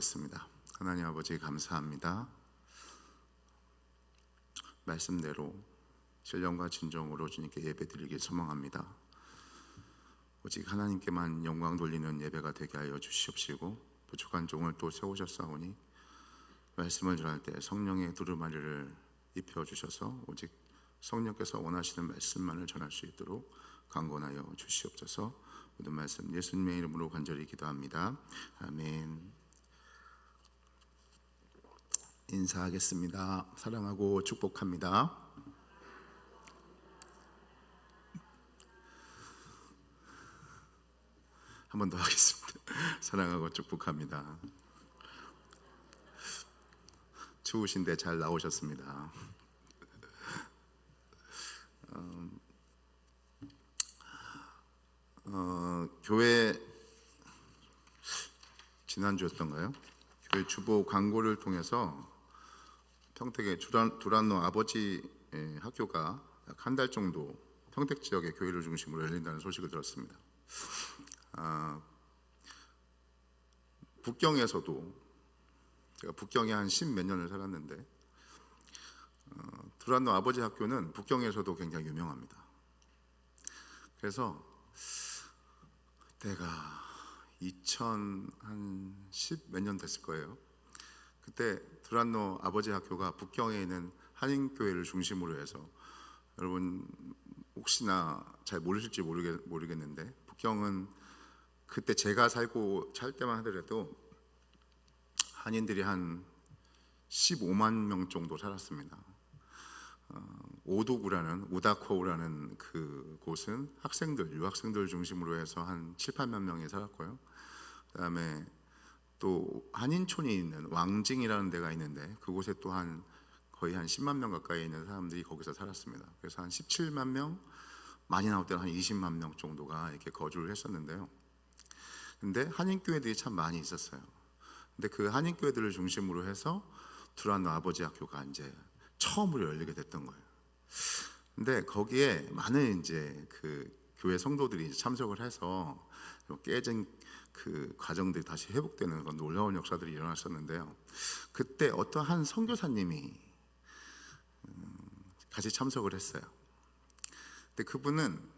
습니다. 하나님 아버지 감사합니다. 말씀대로 신령과 진정으로 주님께 예배드리길 소망합니다. 오직 하나님께만 영광 돌리는 예배가 되게 하여 주시옵시고, 부족한 종을 또 세우셨사오니 말씀을 전할 때 성령의 두루마리를 입혀주셔서 오직 성령께서 원하시는 말씀만을 전할 수 있도록 강권하여 주시옵소서. 모든 말씀 예수님의 이름으로 간절히 기도합니다. 아멘. 인사하겠습니다. 사랑하고 축복합니다. 한 번 더 하겠습니다. 사랑하고 축복합니다. 추우신데 잘 나오셨습니다. 교회 지난주였던가요? 교회 주보 광고를 통해서 평택의 두란노 아버지 학교가 약 한 달 정도 평택 지역의 교회를 중심으로 열린다는 소식을 들었습니다. 북경에서도, 제가 북경에 한 10몇 년을 살았는데 두란노 아버지 학교는 북경에서도 굉장히 유명합니다. 그래서 그때가 2010 몇 년 됐을 거예요. 그때 두란노 아버지 학교가 북경에 있는 한인교회를 중심으로 해서, 여러분 혹시나 잘 모르실지 모르겠는데 북경은 그때 제가 살 때만 하더라도 한인들이 한 15만 명 정도 살았습니다. 오다코우라는 그 곳은 유학생들 중심으로 해서 한 7, 8만 명이 살았고요. 그다음에 또 한인촌이 있는 왕징이라는 데가 있는데 그곳에 또 거의 한 10만 명 가까이 있는 사람들이 거기서 살았습니다. 그래서 한 17만 명, 많이 나올 때는 한 20만 명 정도가 이렇게 거주를 했었는데요. 근데 한인교회들이 참 많이 있었어요. 근데 그 한인교회들을 중심으로 해서 두란노 아버지 학교가 이제 처음으로 열리게 됐던 거예요. 근데 거기에 많은 이제 그 교회 성도들이 참석을 해서 깨진 그 과정들이 다시 회복되는 그런 놀라운 역사들이 일어났었는데요. 그때 어떤 한 선교사님이 같이 참석을 했어요. 근데 그분은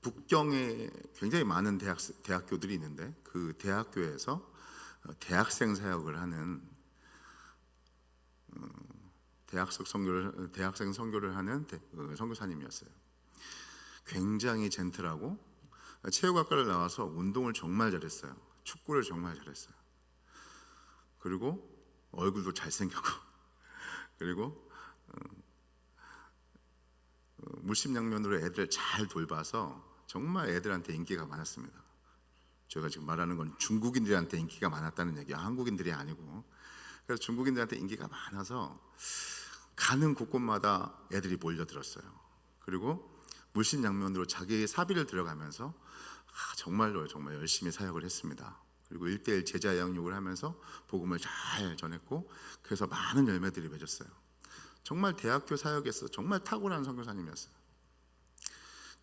북경에 굉장히 많은 대학교들이 있는데 그 대학교에서 대학생 사역을 하는 대학생 선교를 하는 선교사님이었어요. 굉장히 젠틀하고 체육학과를 나와서 운동을 정말 잘했어요. 축구를 정말 잘했어요. 그리고 얼굴도 잘생겼고 그리고 물심양면으로 애들 잘 돌봐서 정말 애들한테 인기가 많았습니다. 제가 지금 말하는 건 중국인들한테 인기가 많았다는 얘기야. 한국인들이 아니고. 그래서 중국인들한테 인기가 많아서 가는 곳곳마다 애들이 몰려들었어요. 그리고 물심양면으로 자기의 사비를 들여가면서 정말 열심히 사역을 했습니다. 그리고 1:1 제자 양육을 하면서 복음을 잘 전했고, 그래서 많은 열매들이 맺었어요. 정말 대학교 사역에서 정말 탁월한 선교사님이었어요.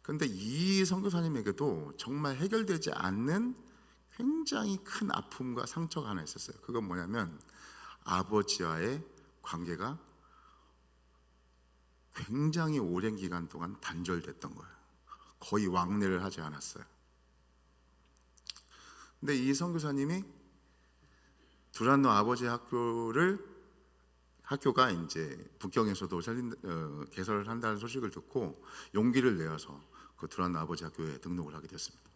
그런데 이 선교사님에게도 정말 해결되지 않는 굉장히 큰 아픔과 상처가 하나 있었어요. 그건 뭐냐면 아버지와의 관계가 굉장히 오랜 기간 동안 단절됐던 거예요. 거의 왕래를 하지 않았어요. 근데 이 선교사님이 두란노 아버지 학교가 이제 북경에서도 개설을 한다는 소식을 듣고 용기를 내어서 그 두란노 아버지 학교에 등록을 하게 됐습니다.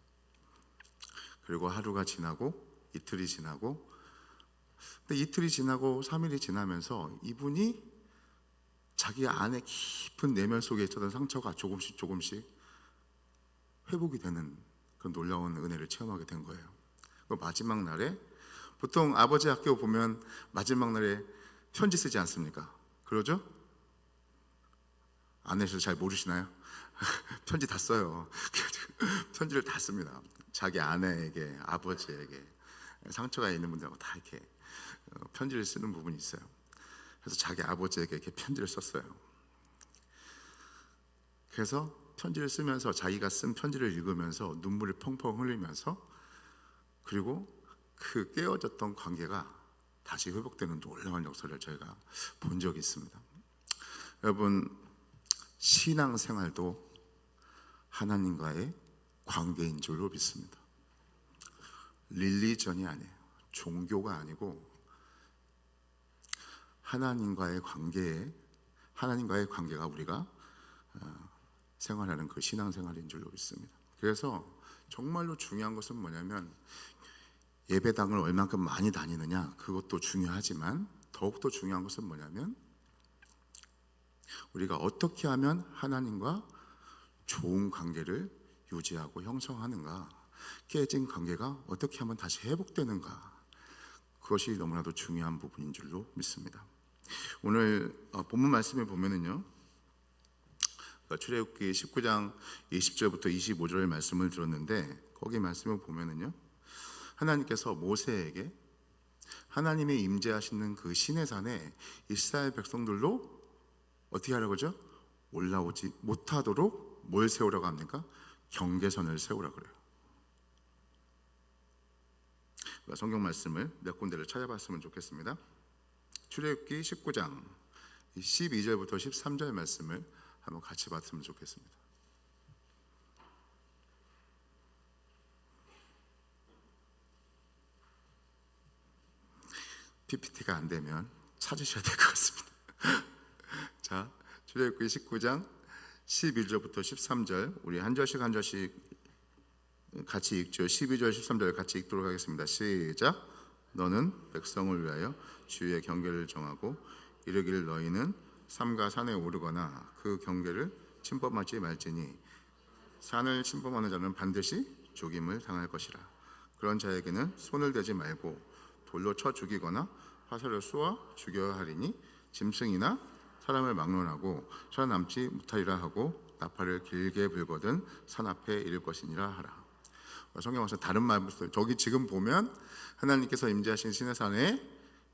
그리고 하루가 지나고 이틀이 지나고, 근데 이틀이 지나고 3일이 지나면서 이분이 자기 안에 깊은 내면 속에 있었던 상처가 조금씩 회복이 되는 그런 놀라운 은혜를 체험하게 된 거예요. 그 마지막 날에, 보통 아버지 학교 보면 마지막 날에 편지 쓰지 않습니까? 그러죠? 안에서 잘 모르시나요? 편지 다 써요. 편지를 다 씁니다. 자기 아내에게, 아버지에게, 상처가 있는 분들하고 다 이렇게 편지를 쓰는 부분이 있어요. 그래서 자기 아버지에게 이렇게 편지를 썼어요. 그래서 편지를 쓰면서 자기가 쓴 편지를 읽으면서 눈물을 펑펑 흘리면서, 그리고 그 깨어졌던 관계가 다시 회복되는 놀라운 역사를 저희가 본 적이 있습니다. 여러분, 신앙생활도 하나님과의 관계인 줄로 믿습니다. 릴리전이 아니에요. 종교가 아니고 하나님과의 관계가 우리가 생활하는 그 신앙생활인 줄로 믿습니다. 그래서 정말로 중요한 것은 뭐냐면 예배당을 얼만큼 많이 다니느냐, 그것도 중요하지만 더욱더 중요한 것은 뭐냐면 우리가 어떻게 하면 하나님과 좋은 관계를 유지하고 형성하는가, 깨진 관계가 어떻게 하면 다시 회복되는가, 그것이 너무나도 중요한 부분인 줄로 믿습니다. 오늘 본문 말씀에 보면은요, 출애굽기 19장 20절부터 25절 말씀을 들었는데, 거기 말씀을 보면은요, 하나님께서 모세에게 하나님이 임재하시는 그 시내산에 이스라엘 백성들로 어떻게 하라고 하죠? 올라오지 못하도록 뭘 세우라고 합니까? 경계선을 세우라고 그래요. 성경 말씀을 몇 군데를 찾아봤으면 좋겠습니다. 출애굽기 19장 12절부터 13절 말씀을 한번 같이 봤으면 좋겠습니다. PPT가 안 되면 찾으셔야 될 것 같습니다. 자, 출애굽기 19장 11절부터 13절 우리 한 절씩 한 절씩 같이 읽죠. 12절 13절 같이 읽도록 하겠습니다. 시작. 너는 백성을 위하여 주의 경계를 정하고 이르기를 너희는 삼가 산에 오르거나 그 경계를 침범하지 말지니 산을 침범하는 자는 반드시 죽임을 당할 것이라. 그런 자에게는 손을 대지 말고 돌로 쳐 죽이거나 화살로 쏘아 죽여야 하리니 짐승이나 사람을 막론하고 살아남지 못하리라 하고 나팔을 길게 불거든 산 앞에 이를 것이니라 하라. 성경에서 다른 말부터 저기 지금 보면 하나님께서 임재하신 시내산에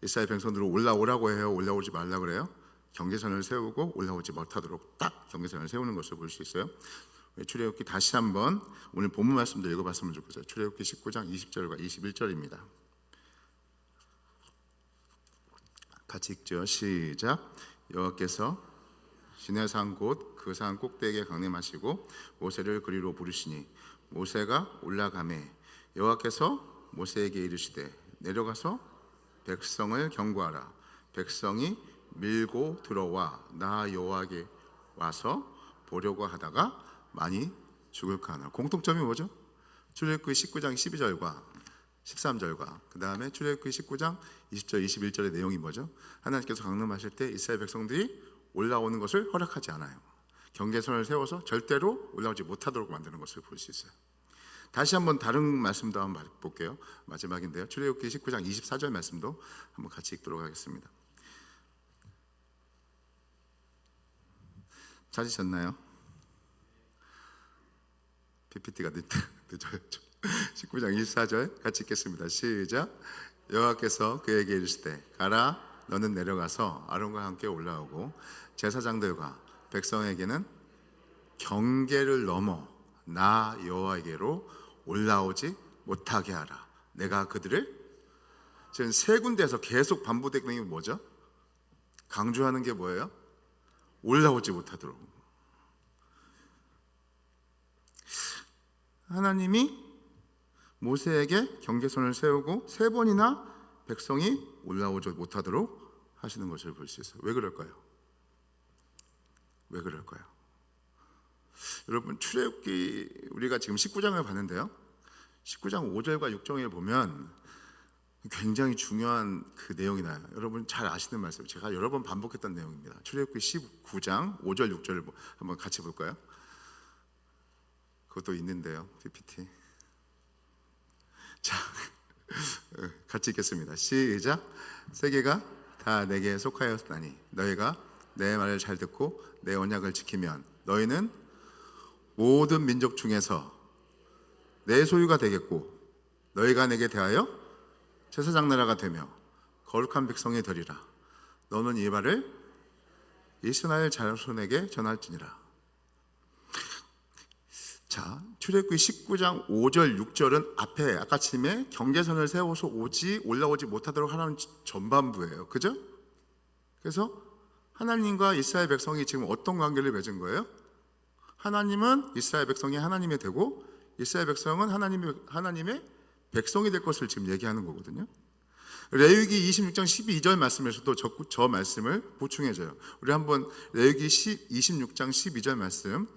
이스라엘 백성들을 올라오라고 해요? 올라오지 말라고 그래요? 경계선을 세우고 올라오지 못하도록 딱 경계선을 세우는 것을 볼 수 있어요. 출애굽기 다시 한번 오늘 본문 말씀도 읽어봤으면 좋겠어요. 출애굽기 19장 20절과 21절입니다. 같이 읽죠. 시작. 여호와께서 시내산 곧 그 산 꼭대기에 강림하시고 모세를 그리로 부르시니 모세가 올라가매 여호와께서 모세에게 이르시되 내려가서 백성을 경고하라. 백성이 밀고 들어와 나 여호와께 와서 보려고 하다가 많이 죽을까 하나. 공통점이 뭐죠? 출애굽기 19장 12절과 13절과 그 다음에 출애굽기 19장 20절 21절의 내용이 뭐죠? 하나님께서 강림하실 때 이스라엘 백성들이 올라오는 것을 허락하지 않아요. 경계선을 세워서 절대로 올라오지 못하도록 만드는 것을 볼 수 있어요. 다시 한번 다른 말씀도 한번 볼게요. 마지막인데요. 출애굽기 19장 24절 말씀도 한번 같이 읽도록 하겠습니다. 찾으셨나요? PPT가 늦어요. 19장 24절 같이 읽겠습니다. 시작. 여호와께서 그에게 이르시되 가라 너는 내려가서 아론과 함께 올라오고 제사장들과 백성에게는 경계를 넘어 나 여호와에게로 올라오지 못하게 하라. 내가 그들을 지금 세 군데에서 계속 반복되는 게 뭐죠? 강조하는 게 뭐예요? 올라오지 못하도록. 하나님이 모세에게 경계선을 세우고 세 번이나 백성이 올라오지 못하도록 하시는 것을 볼 수 있어요. 왜 그럴까요? 왜 그럴까요? 여러분 출애굽기 우리가 지금 19장을 봤는데요. 19장 5절과 6절을 보면 굉장히 중요한 그 내용이 나요. 여러분 잘 아시는 말씀, 제가 여러 번 반복했던 내용입니다. 출애굽기 19장 5절 6절을 한번 같이 볼까요? 그것도 있는데요. PPT. 자, 같이 읽겠습니다. 시작. 세계가 다 내게 속하였다니 너희가 내 말을 잘 듣고 내 언약을 지키면 너희는 모든 민족 중에서 내 소유가 되겠고 너희가 내게 대하여 제사장 나라가 되며 거룩한 백성이 되리라. 너는 이 말을 이스라엘 자손에게 전할지니라. 자, 자, 출애굽기 19장 5절 6절은 앞에 아까침에 경계선을 세워서 올라오지 못하도록 하라는 전반부예요. 그죠? 그래서 하나님과 이스라엘 백성이 지금 어떤 관계를 맺은 거예요? 하나님은 이스라엘 백성이 하나님이 되고 이스라엘 백성은 하나님의 백성이 될 것을 지금 얘기하는 거거든요. 레위기 26장 12절 말씀에서도 저 말씀을 보충해줘요. 우리 한번 레위기 26장 12절 말씀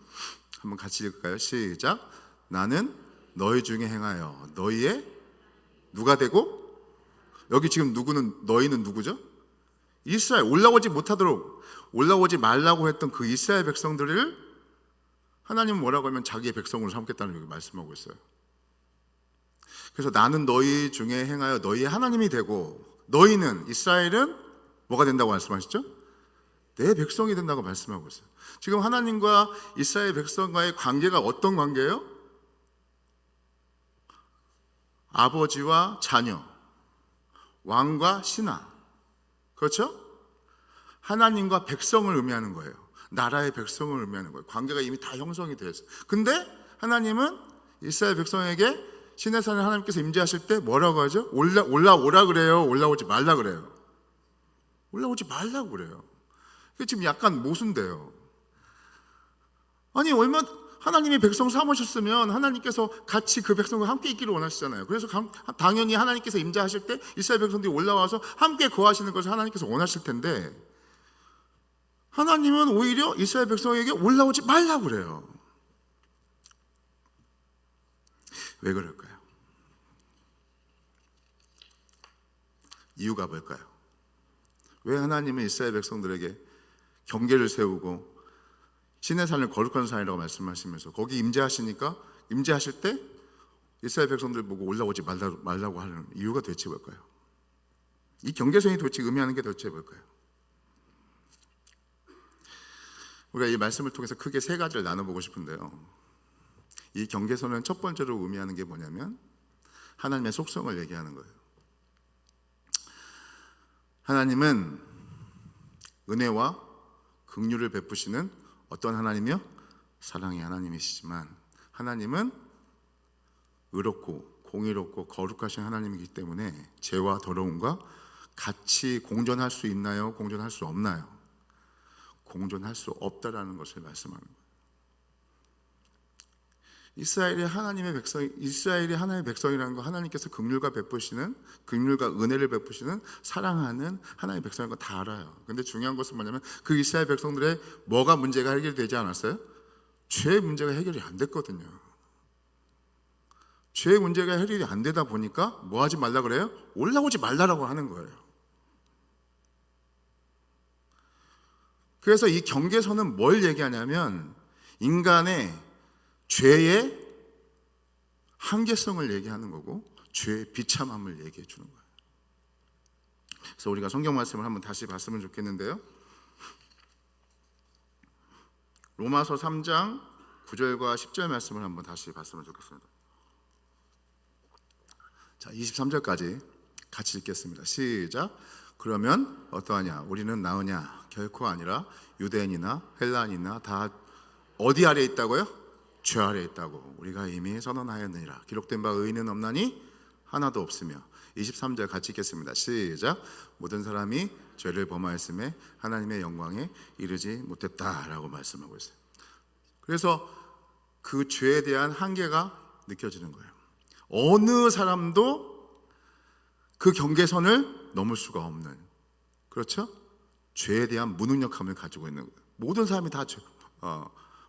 한번 같이 읽을까요? 시작. 나는 너희 중에 행하여 너희의 누가 되고, 여기 지금 너희는 누구죠? 이스라엘, 올라오지 말라고 했던 그 이스라엘 백성들을 하나님은 뭐라고 하면 자기의 백성으로 삼겠다는 여기 말씀하고 있어요. 그래서 나는 너희 중에 행하여 너희의 하나님이 되고, 너희는, 이스라엘은 뭐가 된다고 말씀하셨죠? 내 백성이 된다고 말씀하고 있어요. 지금 하나님과 이스라엘 백성과의 관계가 어떤 관계예요? 아버지와 자녀, 왕과 신하. 그렇죠? 하나님과 백성을 의미하는 거예요. 나라의 백성을 의미하는 거예요. 관계가 이미 다 형성이 되어 있어요. 근데 하나님은 이스라엘 백성에게 시내산에 하나님께서 임재하실 때 뭐라고 하죠? 올라오라 그래요? 올라오지 말라 그래요? 올라오지 말라고 그래요. 그게 지금 약간 모순돼요. 아니, 얼마나 하나님이 백성 삼으셨으면 하나님께서 같이 그 백성과 함께 있기를 원하시잖아요. 그래서 당연히 하나님께서 임재하실 때 이스라엘 백성들이 올라와서 함께 거하시는 것을 하나님께서 원하실 텐데, 하나님은 오히려 이스라엘 백성에게 올라오지 말라고 그래요. 왜 그럴까요? 이유가 뭘까요? 왜 하나님은 이스라엘 백성들에게 경계를 세우고 시내산을 거룩한 산이라고 말씀하시면서 거기 임재하실 때 이스라엘 백성들 보고 올라오지 말라고 하는 이유가 도대체 뭘까요? 이 경계선이 도대체 의미하는 게 도대체 뭘까요? 우리가 이 말씀을 통해서 크게 세 가지를 나눠보고 싶은데요, 이 경계선은 첫 번째로 의미하는 게 뭐냐면 하나님의 속성을 얘기하는 거예요. 하나님은 은혜와 긍휼을 베푸시는 어떤 하나님이요? 사랑의 하나님이시지만, 하나님은 의롭고 공의롭고 거룩하신 하나님이기 때문에 죄와 더러움과 같이 공존할 수 있나요? 공존할 수 없나요? 공존할 수 없다라는 것을 말씀하는 거예요. 이스라엘이 하나님의 백성이라는 거, 하나님께서 긍휼과 은혜를 베푸시는 사랑하는 하나님의 백성인 거 다 알아요. 근데 중요한 것은 뭐냐면 그 이스라엘 백성들의 뭐가 문제가 해결되지 않았어요? 죄의 문제가 해결이 안 됐거든요. 죄의 문제가 해결이 안 되다 보니까 뭐 하지 말라 그래요? 올라오지 말라라고 하는 거예요. 그래서 이 경계선은 뭘 얘기하냐면 인간의 죄의 한계성을 얘기하는 거고, 죄의 비참함을 얘기해 주는 거예요. 그래서 우리가 성경 말씀을 한번 다시 봤으면 좋겠는데요, 로마서 3장 9절과 10절 말씀을 한번 다시 봤으면 좋겠습니다. 자, 23절까지 같이 읽겠습니다. 시작. 그러면 어떠하냐? 우리는 나으냐? 결코 아니라 유대인이나 헬라인이나 다 어디 아래 있다고요? 죄 아래 있다고 우리가 이미 선언하였느니라. 기록된 바 의인은 없나니 하나도 없으며. 23절 같이 읽겠습니다. 시작. 모든 사람이 죄를 범하였음에 하나님의 영광에 이르지 못했다라고 말씀하고 있어요. 그래서 그 죄에 대한 한계가 느껴지는 거예요. 어느 사람도 그 경계선을 넘을 수가 없는, 그렇죠? 죄에 대한 무능력함을 가지고 있는 거예요. 모든 사람이 다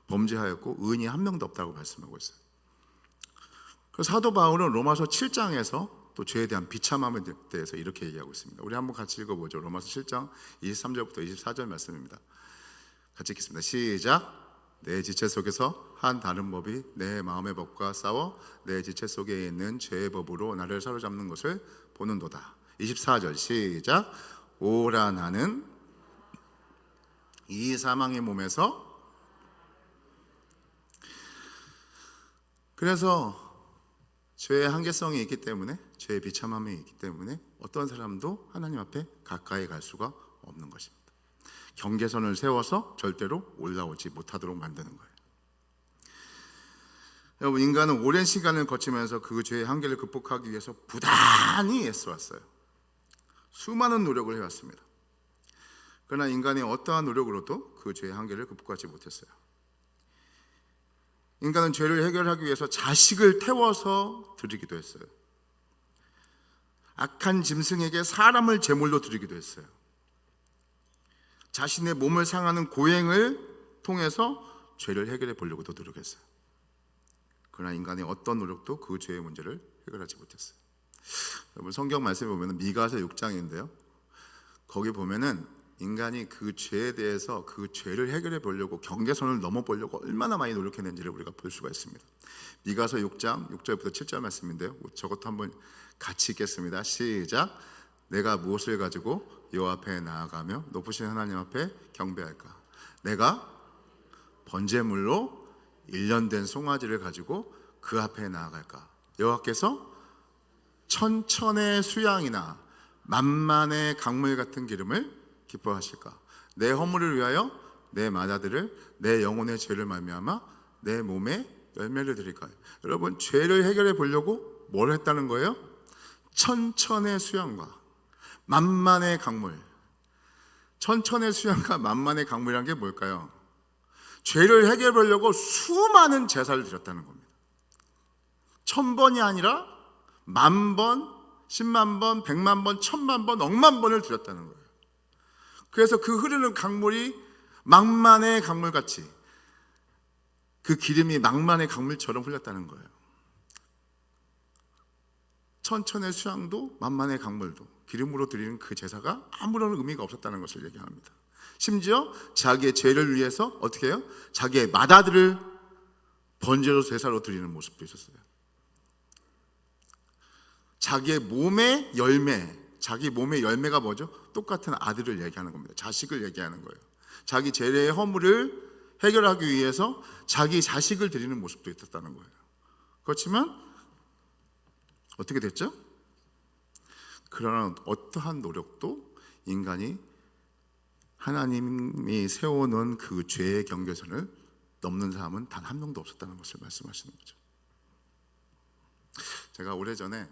범죄하였고 의인이 한 명도 없다고 말씀하고 있어요. 그래서 사도 바울은 로마서 7장에서 또 죄에 대한 비참함에 대해서 이렇게 얘기하고 있습니다. 우리 한번 같이 읽어보죠. 로마서 7장 23절부터 24절 말씀입니다. 같이 읽겠습니다. 시작. 내 지체 속에서 한 다른 법이 내 마음의 법과 싸워 내 지체 속에 있는 죄의 법으로 나를 사로잡는 것을 보는도다. 24절 시작. 오라 나는 이 사망의 몸에서, 그래서 죄의 한계성이 있기 때문에, 죄의 비참함이 있기 때문에 어떤 사람도 하나님 앞에 가까이 갈 수가 없는 것입니다. 경계선을 세워서 절대로 올라오지 못하도록 만드는 거예요. 여러분, 인간은 오랜 시간을 거치면서 그 죄의 한계를 극복하기 위해서 부단히 애써왔어요. 수많은 노력을 해왔습니다. 그러나 인간이 어떠한 노력으로도 그 죄의 한계를 극복하지 못했어요. 인간은 죄를 해결하기 위해서 자식을 태워서 드리기도 했어요. 악한 짐승에게 사람을 제물로 드리기도 했어요. 자신의 몸을 상하는 고행을 통해서 죄를 해결해 보려고도 노력했어요. 그러나 인간의 어떤 노력도 그 죄의 문제를 해결하지 못했어요. 여러분, 성경 말씀에 보면 미가서 6장인데요, 거기 보면은 인간이 그 죄에 대해서 그 죄를 해결해 보려고 경계선을 넘어보려고 얼마나 많이 노력했는지를 우리가 볼 수가 있습니다. 미가서 6장 6절부터 7절 말씀인데요, 저것도 한번 같이 읽겠습니다. 시작. 내가 무엇을 가지고 여호와 앞에 나아가며 높으신 하나님 앞에 경배할까? 내가 번제물로 1년 된 송아지를 가지고 그 앞에 나아갈까? 여호와께서 천천의 수양이나 만만의 강물 같은 기름을 기뻐하실까? 내 허물을 위하여 내 맏아들을 내 영혼의 죄를 말미암아 내 몸에 열매를 드릴까요? 여러분, 죄를 해결해 보려고 뭘 했다는 거예요? 천천의 수양과 만만의 강물. 천천의 수양과 만만의 강물이란 게 뭘까요? 죄를 해결해 보려고 수많은 제사를 드렸다는 겁니다. 1000번이 아니라 10,000번, 100,000번, 100,000번, 1,000,000번, 억만 번을 드렸다는 거예요. 그래서 그 흐르는 강물이 망만의 강물같이, 그 기름이 망만의 강물처럼 흘렸다는 거예요. 천천의 수양도 만만의 강물도 기름으로 드리는 그 제사가 아무런 의미가 없었다는 것을 얘기합니다. 심지어 자기의 죄를 위해서 어떻게 해요? 자기의 맏아들을 번제로 제사로 드리는 모습도 있었어요. 자기의 몸의 열매, 자기 몸의 열매가 뭐죠? 똑같은 아들을 얘기하는 겁니다. 자식을 얘기하는 거예요. 자기 죄의 허물을 해결하기 위해서 자기 자식을 드리는 모습도 있었다는 거예요. 그렇지만 어떻게 됐죠? 그러나 어떠한 노력도 인간이 하나님이 세워놓은 그 죄의 경계선을 넘는 사람은 단 한 명도 없었다는 것을 말씀하시는 거죠. 제가 오래전에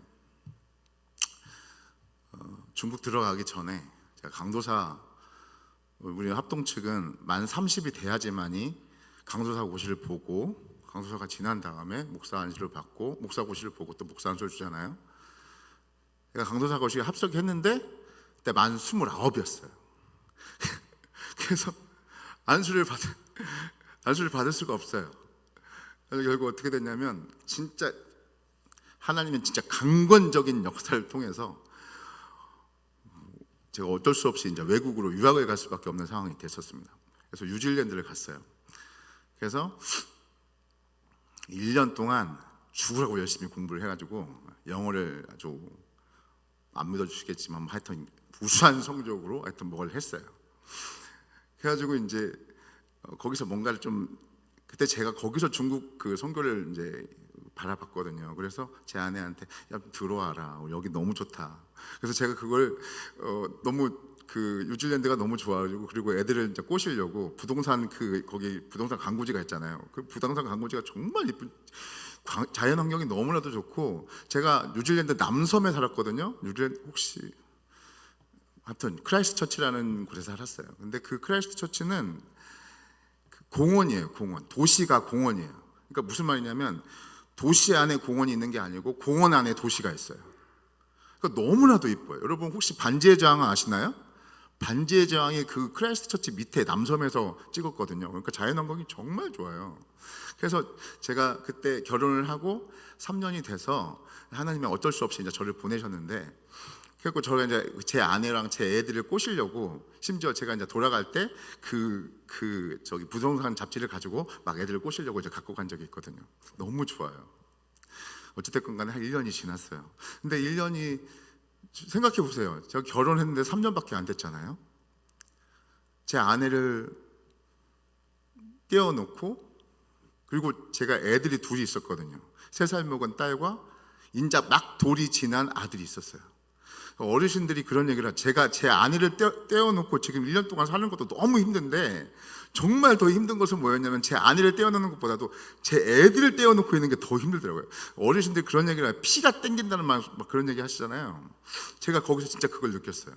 중국 들어가기 전에 제가 강도사, 우리 합동 측은 만 30이 돼야지만이 강도사 고시를 보고, 강도사가 지난 다음에 목사 안수를 받고, 목사 고시를 보고 또 목사 안수를 주잖아요. 제가 강도사 고시에 합격했는데 그때 만 29이었어요. 그래서 안수를 받을 수가 없어요. 그래서 결국 어떻게 됐냐면, 진짜 하나님은 진짜 강권적인 역사를 통해서 제가 어쩔 수 없이 이제 외국으로 유학을 갈 수밖에 없는 상황이 됐었습니다. 그래서 뉴질랜드를 갔어요. 그래서 1년 동안 죽으라고 열심히 공부를 해가지고 영어를 아주 안 믿어주시겠지만 하여튼 우수한 성적으로 하여튼 뭘 했어요. 그래가지고 이제 거기서 뭔가를 좀, 그때 제가 거기서 중국 그 선교를 이제 바라봤거든요. 그래서 제 아내한테 야, 들어와라, 여기 너무 좋다. 그래서 제가 그걸 너무 그 뉴질랜드가 너무 좋아가지고, 그리고 애들을 이제 꼬시려고 부동산 거기 부동산 광고지가 있잖아요. 그 부동산 광고지가 정말 예쁜, 자연 환경이 너무나도 좋고, 제가 뉴질랜드 남섬에 살았거든요. 뉴질랜드 혹시 하여튼 크라이스트 처치라는 곳에 살았어요. 근데 그 크라이스트 처치는 공원이에요. 공원, 도시가 공원이에요. 그러니까 무슨 말이냐면 도시 안에 공원이 있는 게 아니고 공원 안에 도시가 있어요. 그러니까 너무나도 이뻐요. 여러분 혹시 반지의 제왕 아시나요? 반지의 제왕이 그 크라이스트 처치 밑에 남섬에서 찍었거든요. 그러니까 자연환경이 정말 좋아요. 그래서 제가 그때 결혼을 하고 3년이 돼서 하나님이 어쩔 수 없이 이제 저를 보내셨는데, 그래서 저가 이제 제 아내랑 제 애들을 꼬시려고, 심지어 제가 이제 돌아갈 때 저기 부동산 잡지를 가지고 막 애들을 꼬시려고 이제 갖고 간 적이 있거든요. 너무 좋아요. 어찌됐건 간에 한 1년이 지났어요. 근데 1년이, 생각해 보세요. 제가 결혼했는데 3년밖에 안 됐잖아요. 제 아내를 떼어놓고, 그리고 제가 애들이 둘이 있었거든요. 3살 먹은 딸과 인자 막 돌이 지난 아들이 있었어요. 어르신들이 그런 얘기를 제가 제 아내를 떼어놓고 지금 1년 동안 사는 것도 너무 힘든데 정말 더 힘든 것은 뭐였냐면 제 아내를 떼어놓는 것보다도 제 애들을 떼어놓고 있는 게 더 힘들더라고요. 어르신들이 그런 얘기를 해요. 피가 땡긴다는 말 막 그런 얘기 하시잖아요. 제가 거기서 진짜 그걸 느꼈어요.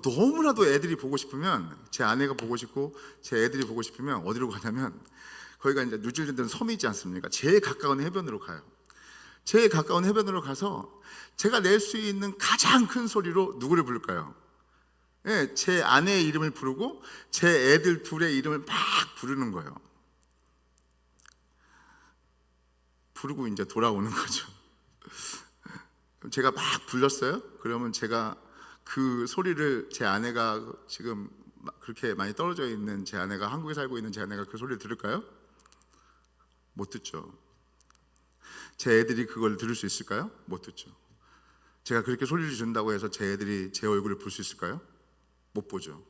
너무나도 애들이 보고 싶으면, 제 아내가 보고 싶고 제 애들이 보고 싶으면 어디로 가냐면, 거기가 이제 뉴질랜드는 섬이지 않습니까? 제일 가까운 해변으로 가요. 제일 가까운 해변으로 가서 제가 낼 수 있는 가장 큰 소리로 누구를 부를까요? 네, 제 아내의 이름을 부르고 제 애들 둘의 이름을 막 부르는 거예요. 부르고 이제 돌아오는 거죠. 그럼 제가 막 불렀어요. 그러면 제가 그 소리를, 제 아내가 지금 그렇게 많이 떨어져 있는 제 아내가, 한국에 살고 있는 제 아내가 그 소리를 들을까요? 못 듣죠. 제 애들이 그걸 들을 수 있을까요? 못 듣죠. 제가 그렇게 소리를 지른다고 해서 제 애들이 제 얼굴을 볼 수 있을까요? 못 보죠.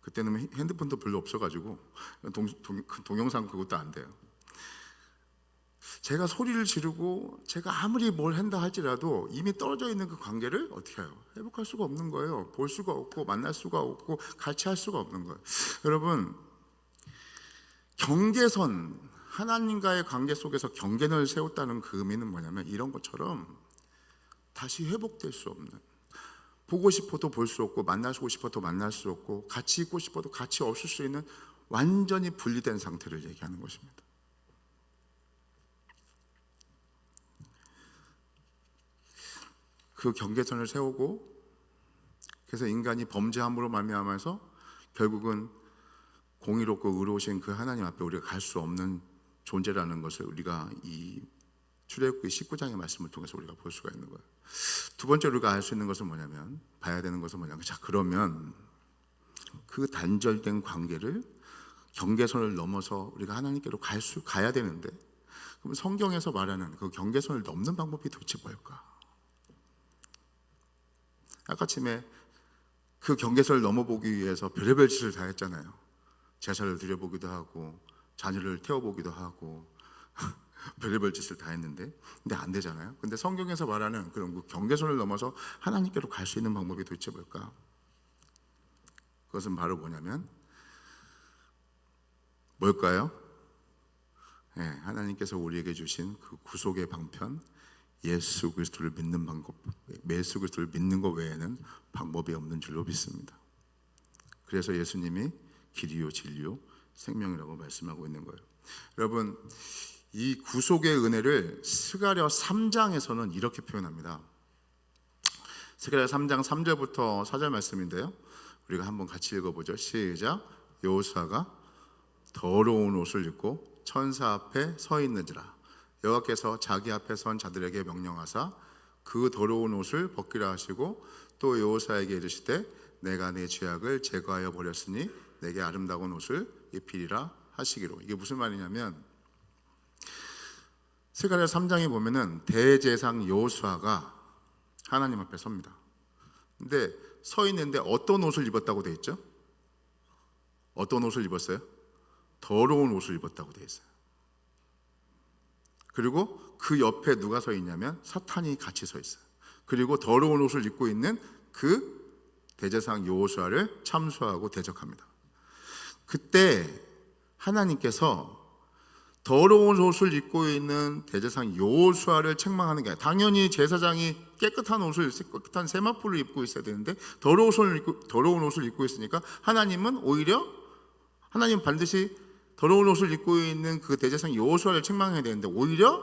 그때는 핸드폰도 별로 없어가지고 동영상 그것도 안 돼요. 제가 소리를 지르고 제가 아무리 뭘 한다 할지라도 이미 떨어져 있는 그 관계를 어떻게 해요? 회복할 수가 없는 거예요. 볼 수가 없고 만날 수가 없고 같이 할 수가 없는 거예요. 여러분, 경계선, 하나님과의 관계 속에서 경계선을 세웠다는 그 의미는 뭐냐면 이런 것처럼 다시 회복될 수 없는, 보고 싶어도 볼 수 없고 만나고 싶어도 만날 수 없고 같이 있고 싶어도 같이 없을 수 있는 완전히 분리된 상태를 얘기하는 것입니다. 그 경계선을 세우고, 그래서 인간이 범죄함으로 말미암아서 결국은 공의롭고 의로우신 그 하나님 앞에 우리가 갈 수 없는 존재라는 것을 우리가 이 출애굽기 19장의 말씀을 통해서 우리가 볼 수가 있는 거예요. 두 번째로 우리가 알 수 있는 것은 뭐냐면, 봐야 되는 것은 뭐냐면, 자, 그러면 그 단절된 관계를, 경계선을 넘어서 우리가 하나님께로 가야 되는데, 그럼 성경에서 말하는 그 경계선을 넘는 방법이 도대체 뭘까? 아까 아침에 그 경계선을 넘어보기 위해서 별의별 짓을 다 했잖아요. 제사를 드려보기도 하고 자녀를 태워보기도 하고 별의별 짓을 다 했는데, 근데 안 되잖아요. 근데 성경에서 말하는 그런 그 경계선을 넘어서 하나님께로 갈 수 있는 방법이 도대체 뭘까? 그것은 바로 뭐냐면, 뭘까요? 네, 하나님께서 우리에게 주신 그 구속의 방편, 예수 그리스도를 믿는 방법, 예수 그리스도를 믿는 것 외에는 방법이 없는 줄로 믿습니다. 그래서 예수님이 길이요 진리요 생명이라고 말씀하고 있는 거예요. 여러분, 이 구속의 은혜를 스가랴 3장에서는 이렇게 표현합니다. 스가랴 3장 3절부터 4절 말씀인데요, 우리가 한번 같이 읽어보죠. 시작. 여호수아가 더러운 옷을 입고 천사 앞에 서 있는지라 여호와께서 자기 앞에 선 자들에게 명령하사 그 더러운 옷을 벗기라 하시고, 또 여호수아에게 이르시되 내가 내 죄악을 제거하여 버렸으니 내게 아름다운 옷을 입히리라 하시기로. 이게 무슨 말이냐면, 스가랴 3장에 보면은 대제사장 여호수아가 하나님 앞에 섭니다. 근데 서 있는데 어떤 옷을 입었다고 돼 있죠? 어떤 옷을 입었어요? 더러운 옷을 입었다고 돼 있어요. 그리고 그 옆에 누가 서 있냐면 사탄이 같이 서 있어요. 그리고 더러운 옷을 입고 있는 그 대제사장 여호수아를 참수하고 대적합니다. 그때 하나님께서 더러운 옷을 입고 있는 대제사장 여호수아를 책망하는 게 아니라, 당연히 제사장이 깨끗한 옷을, 깨끗한 세마포를 입고 있어야 되는데 더러운 옷을 입고 있으니까 하나님은 반드시 더러운 옷을 입고 있는 그 대제사장 여호수아를 책망해야 되는데, 오히려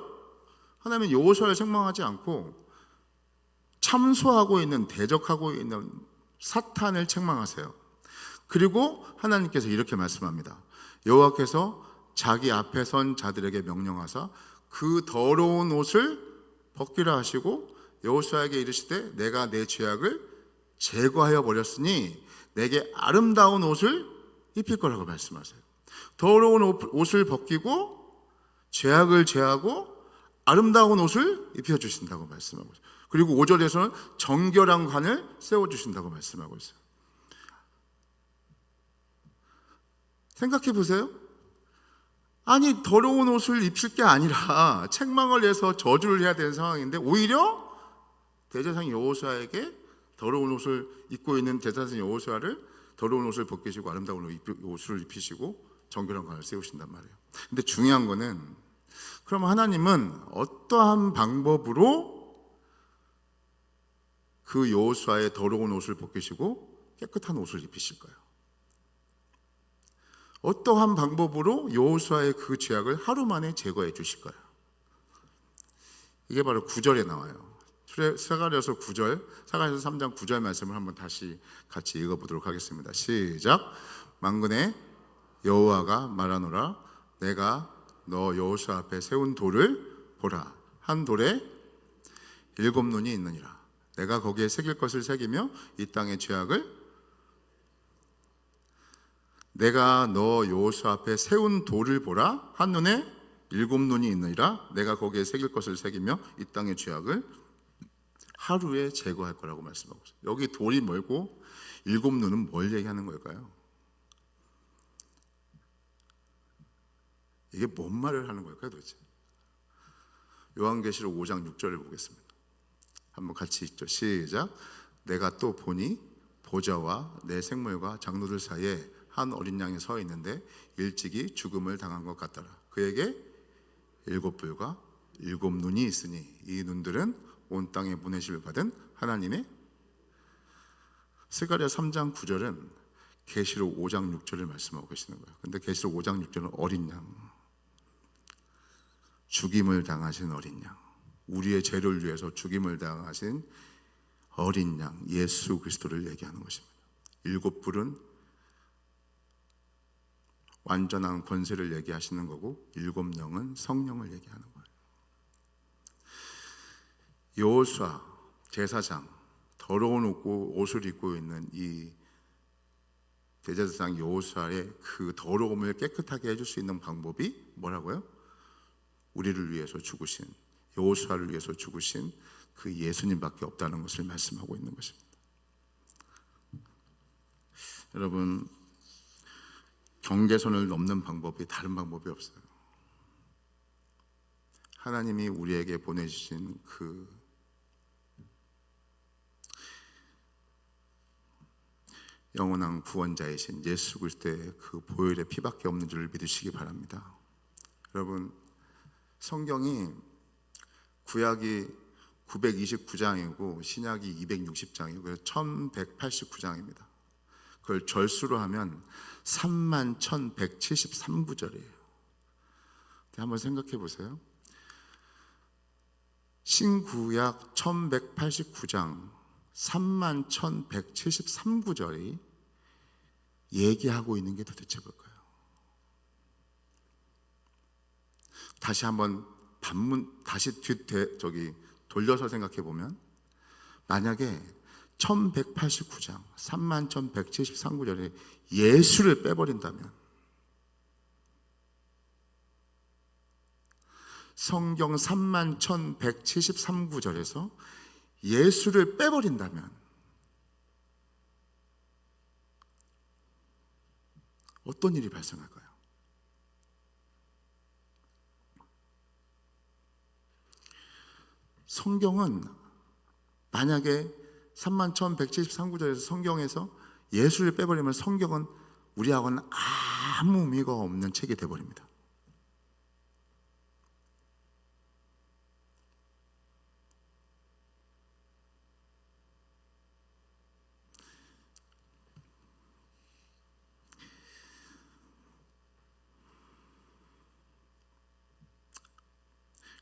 하나님은 여호수아를 책망하지 않고 참소하고 있는, 대적하고 있는 사탄을 책망하세요. 그리고 하나님께서 이렇게 말씀합니다. 여호와께서 자기 앞에 선 자들에게 명령하사 그 더러운 옷을 벗기라 하시고 여호수아에게 이르시되 내가 내 죄악을 제거하여 버렸으니 내게 아름다운 옷을 입힐 거라고 말씀하세요. 더러운 옷을 벗기고 죄악을 제하고 아름다운 옷을 입혀주신다고 말씀하고 있어요. 그리고 5절에서는 정결한 관을 세워주신다고 말씀하고 있어요. 생각해 보세요. 아니, 더러운 옷을 입힐 게 아니라 책망을 해서 저주를 해야 되는 상황인데 오히려 대제사장 여호수아에게 더러운 옷을 입고 있는 대제사장 여호수아를 더러운 옷을 벗기시고 아름다운 옷을 입히시고 정결한 관을 세우신단 말이에요. 근데 중요한 거는, 그럼 하나님은 어떠한 방법으로 그 여호수아의 더러운 옷을 벗기시고 깨끗한 옷을 입히실까요? 어떠한 방법으로 여호수아의 그 죄악을 하루 만에 제거해 주실까요? 이게 바로 9절에 나와요. 사가랴서 9절, 사가랴서 3장 9절 말씀을 한번 다시 같이 읽어보도록 하겠습니다. 시작. 만군의 여호와가 말하노라, 내가 너 여호수아 앞에 세운 돌을 보라. 한 돌에 7눈이 있느니라. 내가 거기에 새길 것을 새기며 이 땅의 죄악을, 내가 너 여호수아 앞에 세운 돌을 보라. 한 눈에 7눈이 있느니라. 내가 거기에 새길 것을 새기며 이 땅의 죄악을 하루에 제거할 거라고 말씀하고 있어요. 여기 돌이 멀고 7눈은 뭘 얘기하는 걸까요? 이게 뭔 말을 하는 걸까요 도대체? 요한계시록 5장 6절을 보겠습니다. 한번 같이 읽죠. 시작. 내가 또 보니 보좌와 내 생물과 장로들 사이에 한 어린 양이 서 있는데 일찍이 죽음을 당한 것 같더라. 그에게 7뿔과 7눈이 있으니 이 눈들은 온 땅에 보내심을 받은 하나님의. 스가랴 3장 9절은 계시록 5장 6절을 말씀하고 계시는 거예요. 근데 계시록 5장 6절은 어린 양, 죽임을 당하신 어린 양, 우리의 죄를 위해서 죽임을 당하신 어린 양 예수 그리스도를 얘기하는 것입니다. 7뿔은 완전한 권세를 얘기하시는 거고 7영은 성령을 얘기하는 거예요. 여호수아 제사장, 더러운 옷을 입고 있는 이 대제사장 여호수아의 그 더러움을 깨끗하게 해줄 수 있는 방법이 뭐라고요? 우리를 위해서 죽으신, 여호수아를 위해서 죽으신 그 예수님밖에 없다는 것을 말씀하고 있는 것입니다. 여러분, 경계선을 넘는 방법이 다른 방법이 없어요. 하나님이 우리에게 보내주신 그 영원한 구원자이신 예수 그리스도의 그 보혈의 피밖에 없는 줄을 믿으시기 바랍니다. 여러분, 성경이 구약이 929장이고 신약이 260장이고 그래서 1189장입니다. 그걸 절수로 하면 31,173구절이에요. 한번 생각해 보세요. 신구약 1189장 31,173구절이 얘기하고 있는 게 도대체 뭘까요? 다시 한번 돌려서 생각해 보면, 만약에 1189장 31,173구절에 예수를 빼버린다면, 성경 31,173구절에서 예수를 빼버린다면 어떤 일이 발생할까요? 성경은 만약에 31,173구절에서 성경에서 예수를 빼버리면 성경은 우리하고는 아무 의미가 없는 책이 되어버립니다.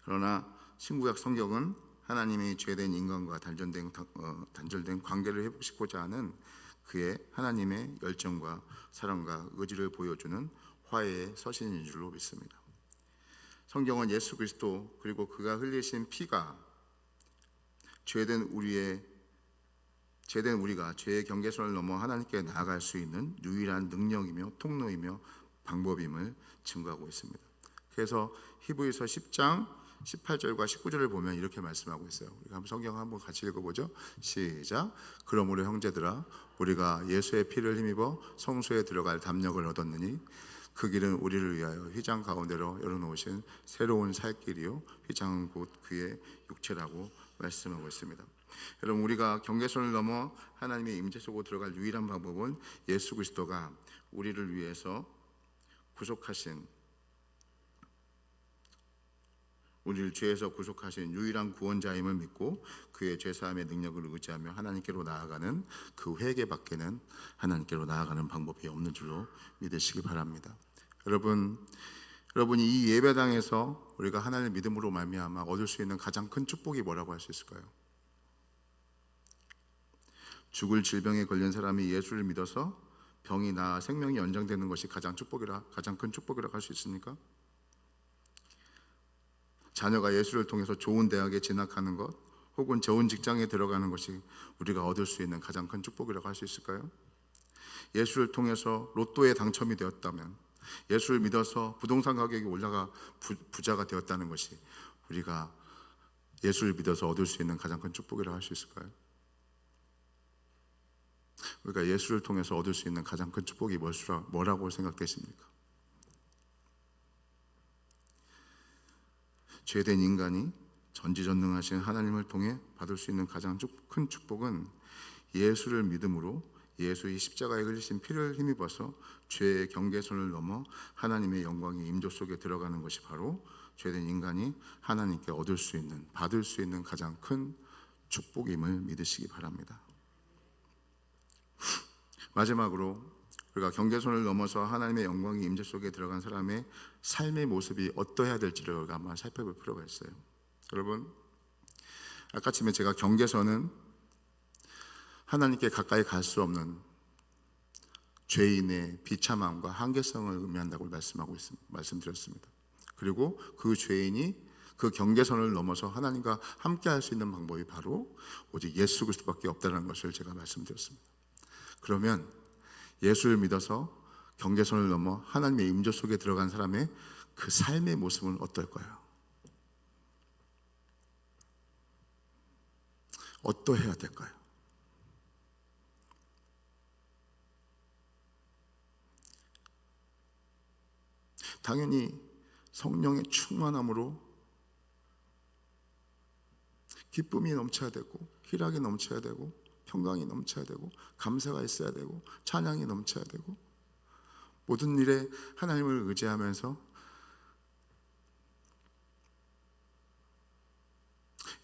그러나 신구약 성경은 하나님이 죄된 인간과 단절된 관계를 회복시키고자 하는 그의 하나님의 열정과 사랑과 의지를 보여주는 화해의 서신인 줄로 믿습니다. 성경은 예수 그리스도 그리고 그가 흘리신 피가 죄된 우리가 죄의 경계선을 넘어 하나님께 나아갈 수 있는 유일한 능력이며 통로이며 방법임을 증거하고 있습니다. 그래서 히브리서 10장 18절과 19절을 보면 이렇게 말씀하고 있어요. 우리가 한번 성경 한번 같이 읽어보죠. 시작. 그러므로 형제들아, 우리가 예수의 피를 힘입어 성소에 들어갈 담력을 얻었느니 그 길은 우리를 위하여 휘장 가운데로 열어놓으신 새로운 살 길이요 휘장은 곧 그의 육체라고 말씀하고 있습니다. 여러분, 우리가 경계선을 넘어 하나님의 임재 속으로 들어갈 유일한 방법은 예수 그리스도가 우리를 위해서 구속하신, 우리를 죄에서 구속하신 유일한 구원자임을 믿고 그의 죄사함의 능력을 의지하며 하나님께로 나아가는 그 회개밖에는 하나님께로 나아가는 방법이 없는 줄로 믿으시기 바랍니다. 여러분이 이 예배당에서 우리가 하나님의 믿음으로 말미암아 얻을 수 있는 가장 큰 축복이 뭐라고 할 수 있을까요? 죽을 질병에 걸린 사람이 예수를 믿어서 병이 나아 생명이 연장되는 것이 가장 큰 축복이라고 할 수 있습니까? 자녀가 예수를 통해서 좋은 대학에 진학하는 것, 혹은 좋은 직장에 들어가는 것이 우리가 얻을 수 있는 가장 큰 축복이라고 할 수 있을까요? 예수를 통해서 로또에 당첨이 되었다면, 예수를 믿어서 부동산 가격이 올라가 부자가 되었다는 것이 우리가 예수를 믿어서 얻을 수 있는 가장 큰 축복이라고 할 수 있을까요? 우리가 예수를 통해서 얻을 수 있는 가장 큰 축복이 뭐라고 생각되십니까? 죄된 인간이 전지전능하신 하나님을 통해 받을 수 있는 가장 큰 축복은 예수를 믿음으로 예수의 십자가에 흘리신 피를 힘입어서 죄의 경계선을 넘어 하나님의 영광의 임조 속에 들어가는 것이 바로 죄된 인간이 하나님께 받을 수 있는 가장 큰 축복임을 믿으시기 바랍니다. 마지막으로 우리가 경계선을 넘어서 하나님의 영광의 임재 속에 들어간 사람의 삶의 모습이 어떠해야 될지를 우리가 한번 살펴볼 필요가 있어요. 여러분, 아까 전에 제가 경계선은 하나님께 가까이 갈 수 없는 죄인의 비참함과 한계성을 의미한다고 말씀드렸습니다. 그리고 그 죄인이 그 경계선을 넘어서 하나님과 함께 할 수 있는 방법이 바로 오직 예수 그리스도밖에 없다는 것을 제가 말씀드렸습니다. 그러면 예수를 믿어서 경계선을 넘어 하나님의 임재 속에 들어간 사람의 그 삶의 모습은 어떨까요? 어떠해야 될까요? 당연히 성령의 충만함으로 기쁨이 넘쳐야 되고, 희락이 넘쳐야 되고, 평강이 넘쳐야 되고, 감사가 있어야 되고, 찬양이 넘쳐야 되고, 모든 일에 하나님을 의지하면서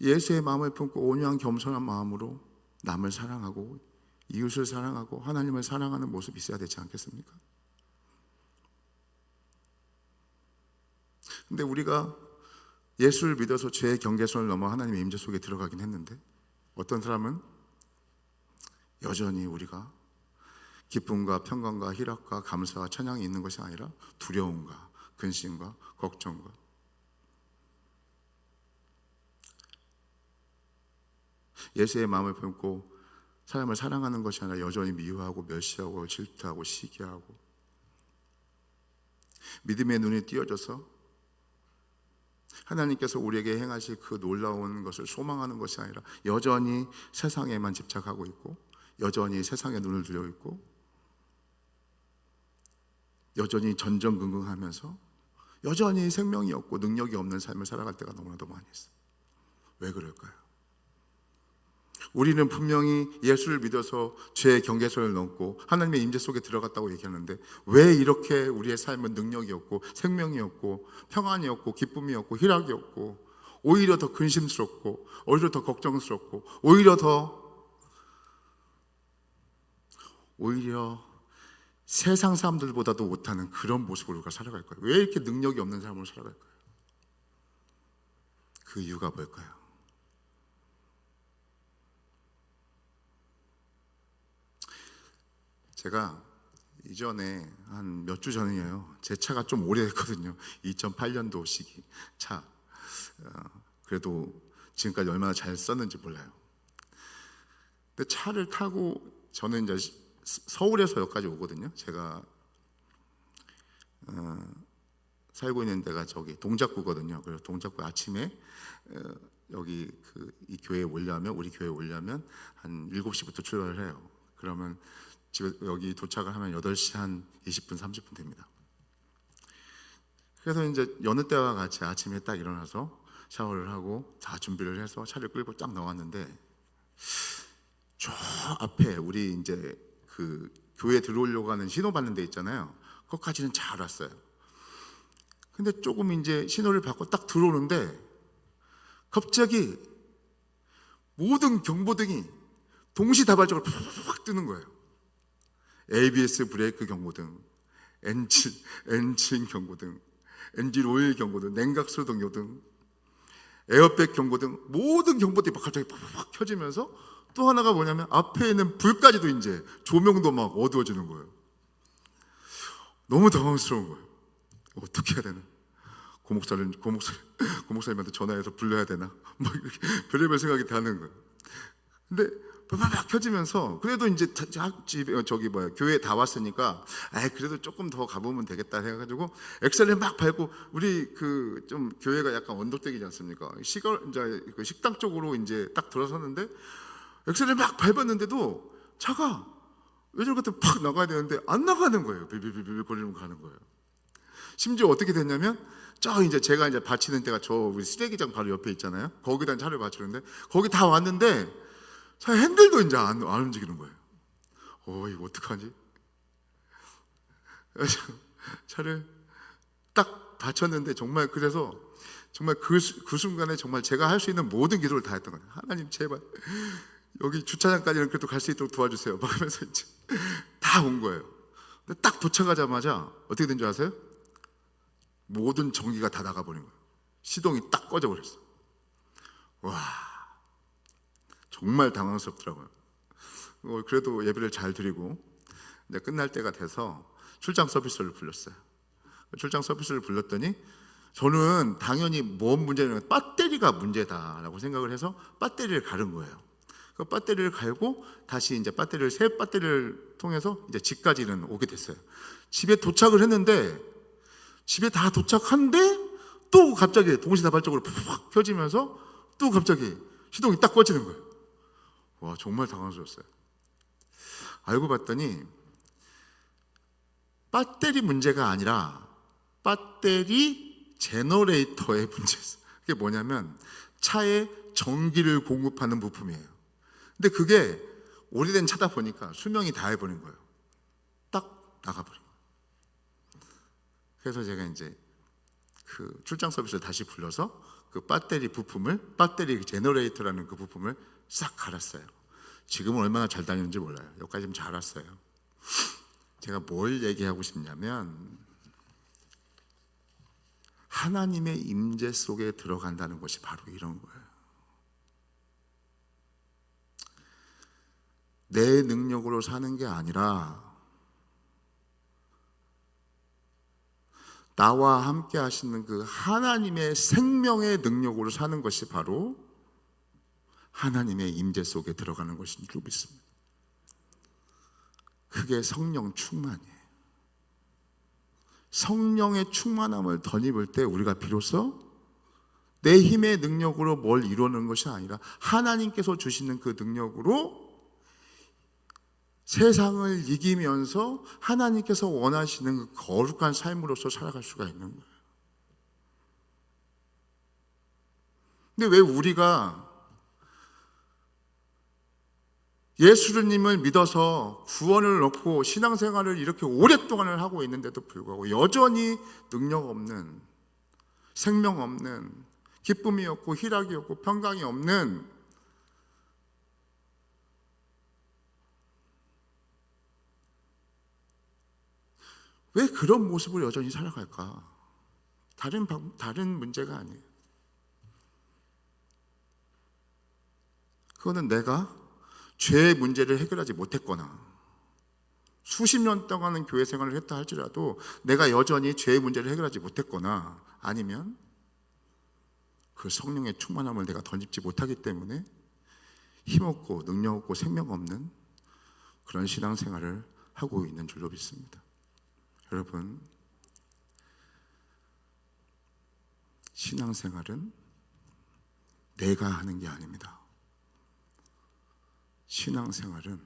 예수의 마음을 품고 온유한 겸손한 마음으로 남을 사랑하고 이웃을 사랑하고 하나님을 사랑하는 모습이 있어야 되지 않겠습니까? 근데 우리가 예수를 믿어서 죄의 경계선을 넘어 하나님의 임재 속에 들어가긴 했는데, 어떤 사람은 여전히 우리가 기쁨과 평강과 희락과 감사와 찬양이 있는 것이 아니라 두려움과 근심과 걱정과, 예수의 마음을 품고 사람을 사랑하는 것이 아니라 여전히 미워하고 멸시하고 질투하고 시기하고, 믿음의 눈이 띄어져서 하나님께서 우리에게 행하실 그 놀라운 것을 소망하는 것이 아니라 여전히 세상에만 집착하고 있고, 여전히 세상에 눈을 들여 있고, 여전히 전전긍긍하면서 여전히 생명이 없고 능력이 없는 삶을 살아갈 때가 너무나도 많이 있어요. 왜 그럴까요? 우리는 분명히 예수를 믿어서 죄의 경계선을 넘고 하나님의 임재 속에 들어갔다고 얘기하는데, 왜 이렇게 우리의 삶은 능력이 없고 생명이 없고 평안이 없고 기쁨이 없고 희락이 없고, 오히려 더 근심스럽고 오히려 더 걱정스럽고 오히려 세상 사람들보다도 못하는 그런 모습으로 우리가 살아갈까요? 왜 이렇게 능력이 없는 삶으로 살아갈까요? 그 이유가 뭘까요? 제가 이전에 한 몇 주 전이에요. 제 차가 좀 오래됐거든요. 2008년도식이 차. 그래도 지금까지 얼마나 잘 썼는지 몰라요. 근데 차를 타고 저는 이제 서울에서 여기까지 오거든요. 제가 살고 있는 데가 저기 동작구거든요. 그래서 동작구 아침에 여기 이 교회에 오려면, 우리 교회에 오려면 한 7시부터 출발을 해요. 그러면 집에 여기 도착을 하면 8시 한 20분 30분 됩니다. 그래서 이제 여느 때와 같이 아침에 딱 일어나서 샤워를 하고 다 준비를 해서 차를 끌고 딱 나왔는데, 저 앞에 우리 이제 그 교회 들어오려고 하는 신호 받는 데 있잖아요. 거기까지는 잘 왔어요. 근데 조금 이제 신호를 받고 딱 들어오는데 갑자기 모든 경보등이 동시다발적으로 팍 뜨는 거예요. ABS 브레이크 경고등, 엔진 경고등, 엔진 오일 경고등, 냉각수 경고등, 에어백 경고등, 모든 경보등이 막 갑자기 팍 켜지면서 또 하나가 뭐냐면 앞에 있는 불까지도 이제 조명도 막 어두워지는 거예요. 너무 당황스러운 거예요. 어떻게 해야 되나? 고목사님한테 전화해서 불러야 되나? 막 이렇게 별의별 생각이 다 하는 거예요. 근데 막 켜지면서 그래도 이제 교회 다 왔으니까 그래도 조금 더 가보면 되겠다 해가지고 엑셀을 막 밟고 우리 그 좀 교회가 약간 언덕대기지 않습니까? 이제 그 식당 쪽으로 이제 딱 들어섰는데 엑셀을 막 밟았는데도 차가 예전 같으면 팍 나가야 되는데 안 나가는 거예요. 비비비비 거리면 가는 거예요. 심지어 어떻게 됐냐면 이제 제가 이제 받치는 데가 우리 쓰레기장 바로 옆에 있잖아요. 거기다 차를 받치는데 거기 다 왔는데 차 핸들도 이제 안 움직이는 거예요. 이거 어떡하지? 차를 딱 받쳤는데 정말 그래서 정말 그 순간에 정말 제가 할 수 있는 모든 기도를 다 했던 거예요. 하나님 제발 여기 주차장까지는 그래도 갈 수 있도록 도와주세요. 막 하면서 이제 다 온 거예요. 근데 딱 도착하자마자 어떻게 된 줄 아세요? 모든 전기가 다 나가버린 거예요. 시동이 딱 꺼져버렸어. 와, 정말 당황스럽더라고요. 그래도 예배를 잘 드리고 이제 끝날 때가 돼서 출장 서비스를 불렀어요. 출장 서비스를 불렀더니 저는 당연히 뭔 문제냐면 배터리가 문제다라고 생각을 해서 배터리를 갈은 거예요. 그 배터리를 갈고 다시 이제 새 배터리를 통해서 이제 집까지는 오게 됐어요. 집에 도착을 했는데 집에 다 도착한데 또 갑자기 동시다발적으로 팍 켜지면서 또 갑자기 시동이 딱 꺼지는 거예요. 와, 정말 당황스러웠어요. 알고 봤더니 배터리 문제가 아니라 배터리 제너레이터의 문제였어요. 그게 뭐냐면 차에 전기를 공급하는 부품이에요. 근데 그게 오래된 차다 보니까 수명이 다 해버린 거예요. 딱 나가버린 거예요. 그래서 제가 이제 그 출장 서비스를 다시 불러서 그 배터리 제너레이터라는 그 부품을 싹 갈았어요. 지금은 얼마나 잘 다니는지 몰라요. 여기까지 좀 잘 왔어요. 제가 뭘 얘기하고 싶냐면 하나님의 임재 속에 들어간다는 것이 바로 이런 거예요. 내 능력으로 사는 게 아니라 나와 함께 하시는 그 하나님의 생명의 능력으로 사는 것이 바로 하나님의 임재 속에 들어가는 것인 줄 믿습니다. 그게 성령 충만이에요. 성령의 충만함을 덧입을 때 우리가 비로소 내 힘의 능력으로 뭘 이루는 것이 아니라 하나님께서 주시는 그 능력으로 세상을 이기면서 하나님께서 원하시는 그 거룩한 삶으로서 살아갈 수가 있는 거예요. 근데 왜 우리가 예수님을 믿어서 구원을 얻고 신앙생활을 이렇게 오랫동안을 하고 있는데도 불구하고 여전히 능력 없는, 생명 없는, 기쁨이 없고 희락이 없고 평강이 없는 왜 그런 모습을 여전히 살아갈까? 다른 문제가 아니에요. 그거는 내가 죄의 문제를 해결하지 못했거나 수십 년 동안은 교회 생활을 했다 할지라도 내가 여전히 죄의 문제를 해결하지 못했거나 아니면 그 성령의 충만함을 내가 던집지 못하기 때문에 힘없고 능력 없고 생명 없는 그런 신앙생활을 하고 있는 줄로 믿습니다. 여러분, 신앙생활은 내가 하는 게 아닙니다. 신앙생활은,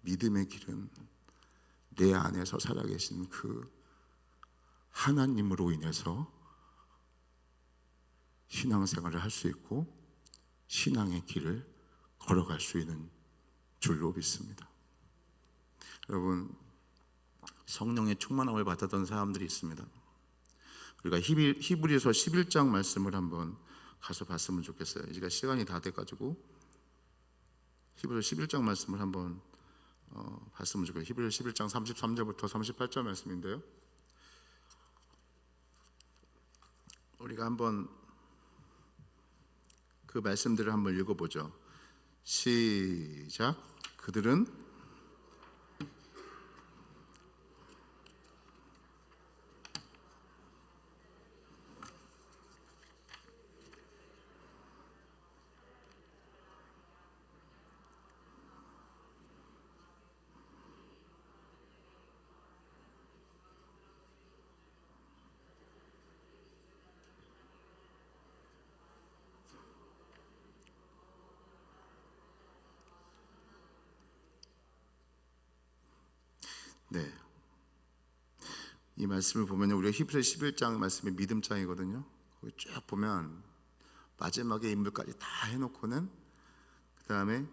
믿음의 길은 내 안에서 살아계신 그 하나님으로 인해서 신앙생활을 할 수 있고 신앙의 길을 걸어갈 수 있는 줄로 믿습니다. 여러분, 성령의 충만함을 받았던 사람들이 있습니다. 우리가 히브리서 11장 말씀을 한번 가서 봤으면 좋겠어요. 이제 시간이 다 돼가지고 히브리서 11장 말씀을 한번 봤으면 좋겠어요. 히브리서 11장 33절부터 38절 말씀인데요, 우리가 한번 그 말씀들을 한번 읽어보죠. 시작. 그들은 네, 이 말씀을 보면 우리가 히브리서 11장 말씀이 믿음장이거든요. 거기 쭉 보면 마지막에 인물까지 다 해놓고는 그 다음에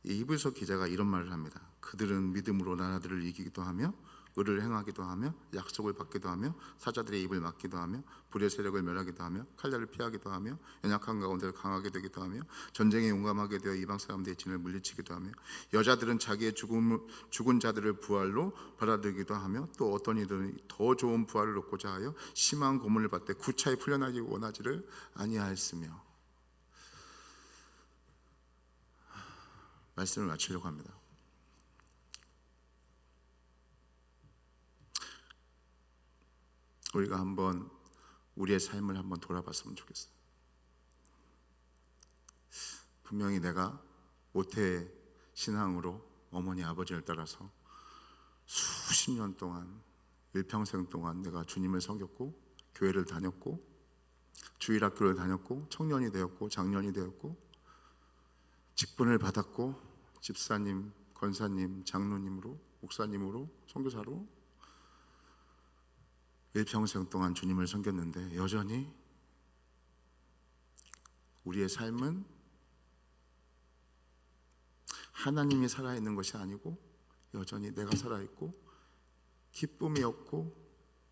이 히브리서 기자가 이런 말을 합니다. 그들은 믿음으로 나라들을 이기기도 하며 의를 행하기도 하며 약속을 받기도 하며 사자들의 입을 막기도 하며 불의 세력을 멸하기도 하며 칼날을 피하기도 하며 연약한 가운데 강하게 되기도 하며 전쟁에 용감하게 되어 이방 사람들의 진을 물리치기도 하며 여자들은 자기의 죽은 자들을 부활로 받아들이기도 하며 또 어떤 이들은 더 좋은 부활을 얻고자 하여 심한 고문을 받되 구차히 풀려나기 원하지를 아니하였으며. 말씀을 마치려고 합니다. 우리가 한번 우리의 삶을 한번 돌아봤으면 좋겠어요. 분명히 내가 모태 신앙으로 어머니 아버지를 따라서 수십 년 동안, 일평생 동안 내가 주님을 섬겼고 교회를 다녔고 주일학교를 다녔고 청년이 되었고 장년이 되었고 직분을 받았고 집사님, 권사님, 장로님으로, 목사님으로, 선교사로 일평생 동안 주님을 섬겼는데 여전히 우리의 삶은 하나님이 살아있는 것이 아니고 여전히 내가 살아있고 기쁨이 없고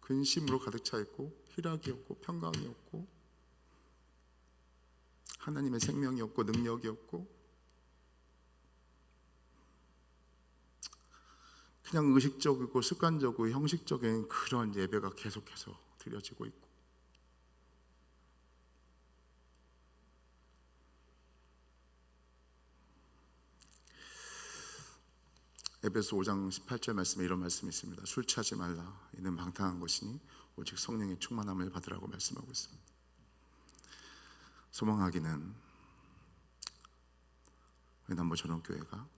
근심으로 가득 차 있고 희락이 없고 평강이 없고 하나님의 생명이 없고 능력이 없고 그냥 의식적이고 습관적이고 형식적인 그런 예배가 계속해서 드려지고 있고, 에베소 5장 18절 말씀에 이런 말씀이 있습니다. 술 취하지 말라. 이는 방탕한 것이니 오직 성령의 충만함을 받으라고 말씀하고 있습니다. 소망하기는 외남부 전원교회가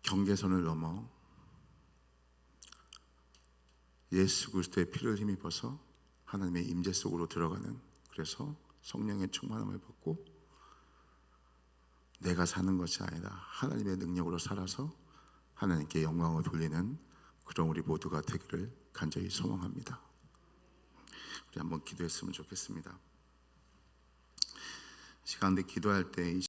경계선을 넘어 예수 그리스도의 피를 힘입어서 하나님의 임재 속으로 들어가는, 그래서 성령의 충만함을 받고 내가 사는 것이 아니라 하나님의 능력으로 살아서 하나님께 영광을 돌리는 그런 우리 모두가 되기를 간절히 소망합니다. 우리 한번 기도했으면 좋겠습니다. 시간대 기도할 때